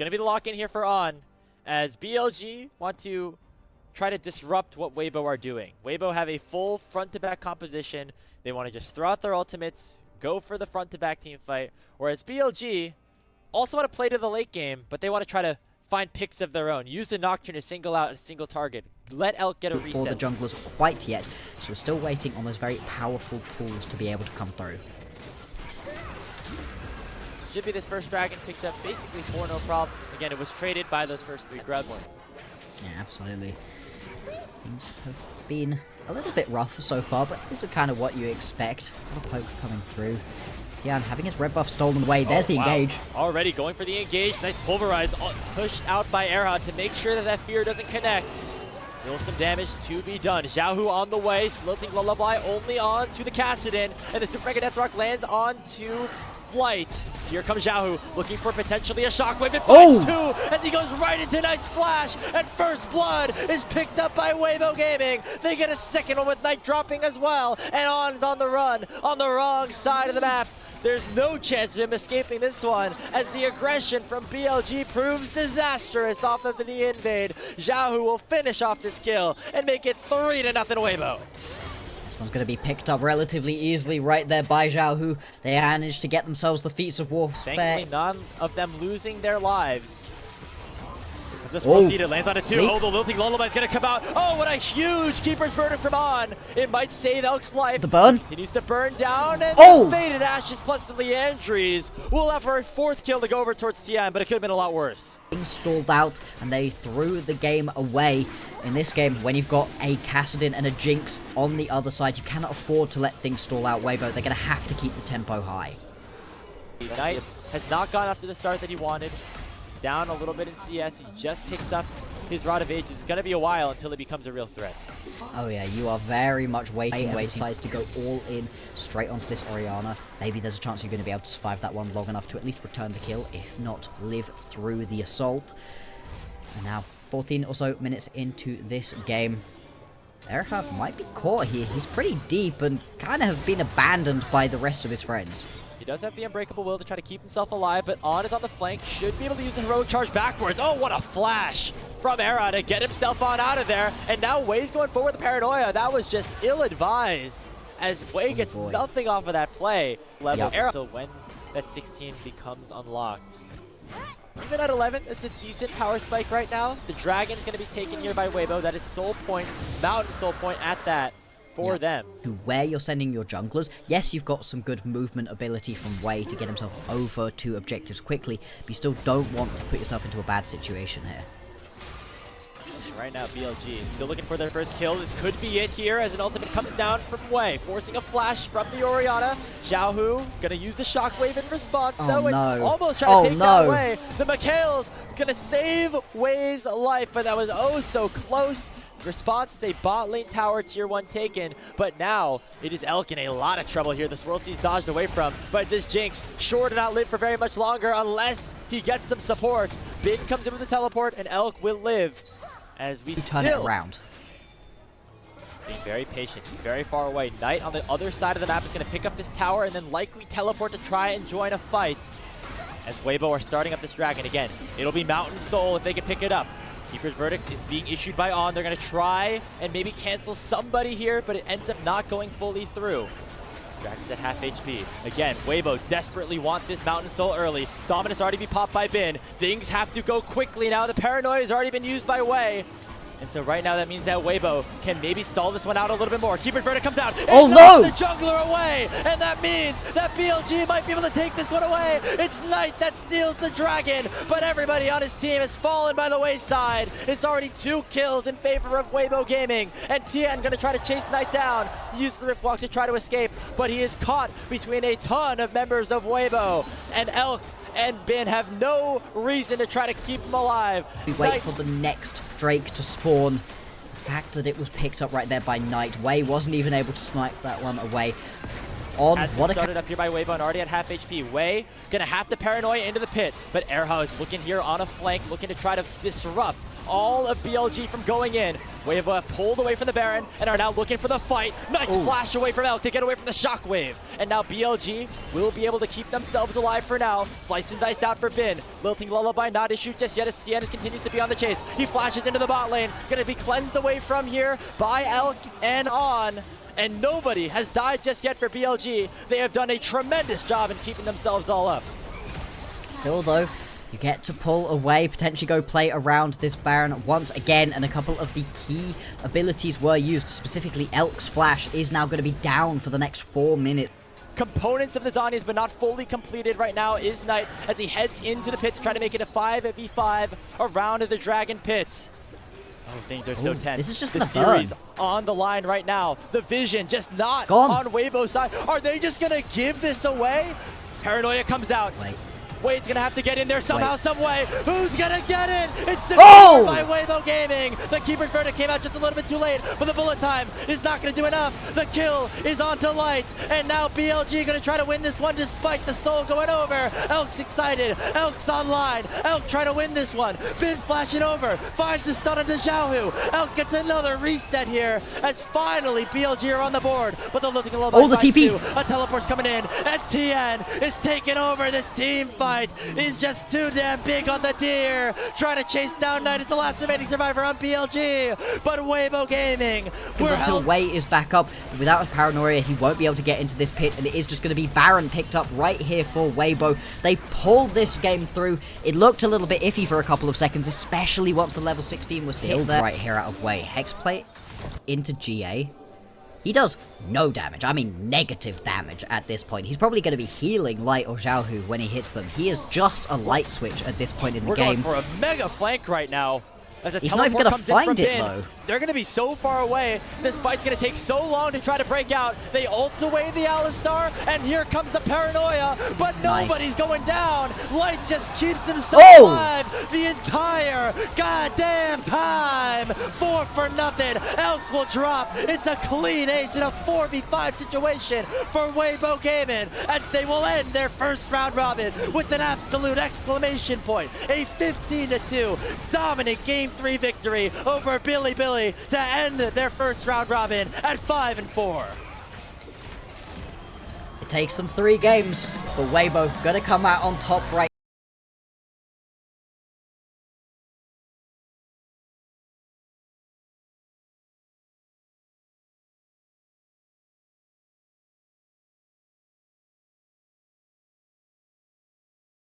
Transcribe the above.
Gonna be the lock-in here for On, as BLG want to try to disrupt what Weibo are doing. Weibo have a full front-to-back composition. They want to just throw out their ultimates, go for the front-to-back team fight, whereas BLG also want to play to the late game, but they want to try to find picks of their own. Use the Nocturne to single out a single target. Let Elk get a reset. For the junglers quite yet, so we're still waiting on those very powerful pulls to be able to come through. Should be this first dragon picked up basically for no problem. Again, it was traded by those first 3 grubs. Yeah, absolutely. Things have been a little bit rough so far, but this is kind of what you expect. A lot of poke coming through. Yeah, and having his red buff stolen away. There's the engage. Already going for the engage. Nice pulverize. Pushed out by Erhard to make sure that that fear doesn't connect. Still some damage to be done. Xiaohu on the way. Slilting Lullaby only on to the Kassadin. And the Super Mega Death Rock lands onto Flight. Here comes Xiaohu, looking for potentially a shockwave. It finds 2, and he goes right into Knight's Flash, and First Blood is picked up by Weibo Gaming. They get a second one with Knight dropping as well, and On's on the run, on the wrong side of the map. There's no chance of him escaping this one, as the aggression from BLG proves disastrous off of the invade. Xiaohu will finish off this kill, and make it 3-0 Weibo. One's going to be picked up relatively easily right there by Xiaohu. They managed to get themselves the Feats of Warfare. Thankfully, none of them losing their lives. This proceeded, lands on a 2. Oh, the Lilting Lullaby's going to come out. Oh, what a huge Keeper's Verdict from On. It might save Elk's life. The burn. Continues to burn down, and Faded Ashes plus the Leandries will have her 4th kill to go over towards TM, but it could have been a lot worse. Things stalled out, and they threw the game away. In this game, when you've got a Kassadin and a Jinx on the other side, you cannot afford to let things stall out Weibo. They're going to have to keep the tempo high. Knight has not gone after the start that he wanted. Down a little bit in CS. He just picks up his Rod of Ages. It's going to be a while until it becomes a real threat. Oh yeah, you are very much waiting. Decides to go all in straight onto this Orianna. Maybe there's a chance you're going to be able to survive that one long enough to at least return the kill, if not live through the assault. And now 14 or so minutes into this game. Erhard might be caught here. He's pretty deep and kind of have been abandoned by the rest of his friends. He does have the Unbreakable Will to try to keep himself alive, but On is on the flank. Should be able to use the Heroic Charge backwards. Oh, what a flash from Erhard to get himself on out of there. And now Wei's going forward with the Paranoia. That was just ill-advised, as Wei gets nothing off of that play. Level Erhard. So when that 16 becomes unlocked. Even at 11, it's a decent power spike right now. The Dragon's going to be taken here by Weibo. That is Soul Point, Mountain Soul Point at that for them. To where you're sending your junglers, yes, you've got some good movement ability from Wei to get himself over to objectives quickly, but you still don't want to put yourself into a bad situation here. Right now, BLG still looking for their first kill. This could be it here as an ultimate comes down from Wei, forcing a flash from the Orianna. Xiaohu gonna use the shockwave in response, though, and almost trying to take down Wei. The Mikhail's gonna save Wei's life, but that was oh so close. Response is a bot lane tower tier 1 taken, but now it is Elk in a lot of trouble here. The Swirl Sea's dodged away from, but this Jinx sure to not live for very much longer unless he gets some support. Bin comes in with the teleport, and Elk will live. As we turn it around. Being very patient. He's very far away. Knight on the other side of the map is going to pick up this tower and then likely teleport to try and join a fight. As Weibo are starting up this dragon again. It'll be Mountain Soul if they can pick it up. Keeper's Verdict is being issued by On. They're going to try and maybe cancel somebody here, but it ends up not going fully through. Dragon's at half HP. Again, Weibo desperately want this Mountain Soul early. Dominus already be popped by Bin. Things have to go quickly now. The Paranoia has already been used by Wei. And so right now that means that Weibo can maybe stall this one out a little bit more. Keeper's Verdict comes out. Oh no! The jungler away! And that means that BLG might be able to take this one away. It's Knight that steals the dragon, but everybody on his team has fallen by the wayside. It's already 2 kills in favor of Weibo Gaming. And Tian gonna try to chase Knight down. Use the Rift Walk to try to escape, but he is caught between a ton of members of Weibo. And Elk and Bin have no reason to try to keep him alive. We wait for the next Drake to spawn. The fact that it was picked up right there by Knight. Wei wasn't even able to snipe that one away. On what started up here by Weibo and already at half HP. Wei gonna have to Paranoia into the pit, but Erhard is looking here on a flank, looking to try to disrupt all of BLG from going in. Weibo have pulled away from the Baron and are now looking for the fight. Nice flash away from Elk to get away from the shockwave. And now BLG will be able to keep themselves alive for now. Slice and diced out for Bin. Lilting Lullaby not issued just yet as Stianis continues to be on the chase. He flashes into the bot lane. Gonna be cleansed away from here by Elk and On. And nobody has died just yet for BLG. They have done a tremendous job in keeping themselves all up. Still though, you get to pull away, potentially go play around this Baron once again, and a couple of the key abilities were used. Specifically, Elk's flash is now going to be down for the next 4 minutes. Components of the Zhonya's but not fully completed right now is Knight as he heads into the pit to try to make it a 5v5 around the Dragon Pit. Oh, things are so tense. This is just the gonna series burn. on the line right now. The vision just not gone. on Weibo's side. Are they just going to give this away? Paranoia comes out. Wade's gonna have to get in there somehow, some way. Who's gonna get in? It's the by Weibo Gaming. The Keeper's Verdict came out just a little bit too late, but the bullet time is not gonna do enough. The kill is on to Light, and now BLG gonna try to win this one despite the soul going over. Elk's excited. Elk's online. Elk trying to win this one. Bin flashing over. Finds the stun of the Xiaohu. Elk gets another reset here as finally BLG are on the board, but they're looking a little the TP. A teleport's coming in, and TN is taking over this team fight. Is just too damn big on the deer. Trying to chase down Knight as the last remaining survivor on BLG. But Weibo Gaming. Until Wei is back up. Without a Paranoia, he won't be able to get into this pit. And it is just going to be Baron picked up right here for Weibo. They pulled this game through. It looked a little bit iffy for a couple of seconds, especially once the level 16 was hit there. Right here out of Wei. Hexplate into GA. He does no damage, I mean negative damage at this point. He's probably going to be healing Light or Xiaohu when he hits them. He is just a light switch at this point in the game. We're going for a mega flank right now. As He's not even going to find it, though. They're going to be so far away. This fight's going to take so long to try to break out. They ult away the Alistar, and here comes the Paranoia, but nobody's going down. Light just keeps himself alive the entire goddamn time. 4 for nothing. Elk will drop. It's a clean ace in a 4v5 situation for Weibo Gaming, as they will end their first round robin with an absolute exclamation point. A 15-2 dominant game 3 victory over Bilibili to end their first round robin at 5-4. It takes them 3 games, but Weibo gonna come out on top right